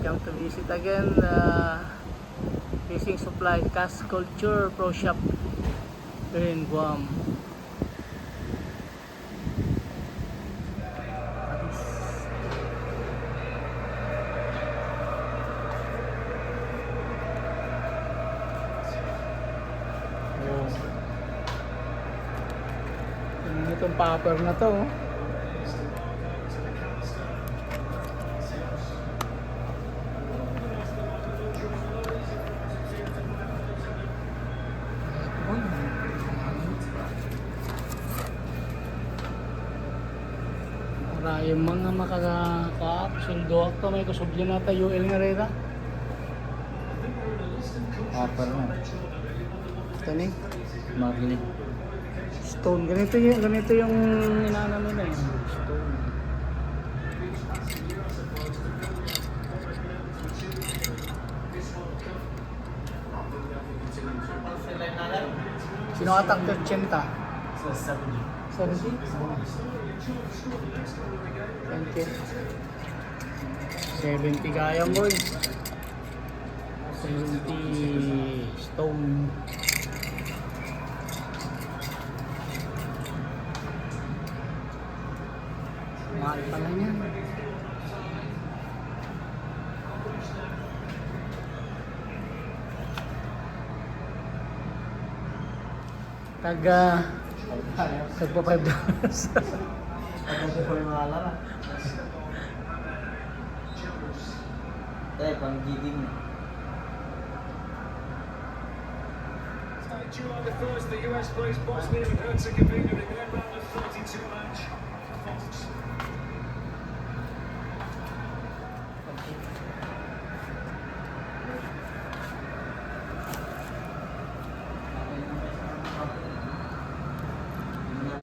welcome to visit again fishing supply cast culture pro shop here in Guam. Itong popper na to, oh. Yung mga makakaap, sundo ako, may kusubli na tayo, UL nga rera. Upper na. Ito ni? Marley. Stone, ganito yung inana nila eh. Stone. Sino atak 80? 70? Thank you. 70 kaya boy. 70 stone. Mahal pala yan. Tagpa $5. Ano po yung mga lala? Pang giding. July the 1st, the US plays Bosnia and Herzegovina in their round of 32 match. Fox.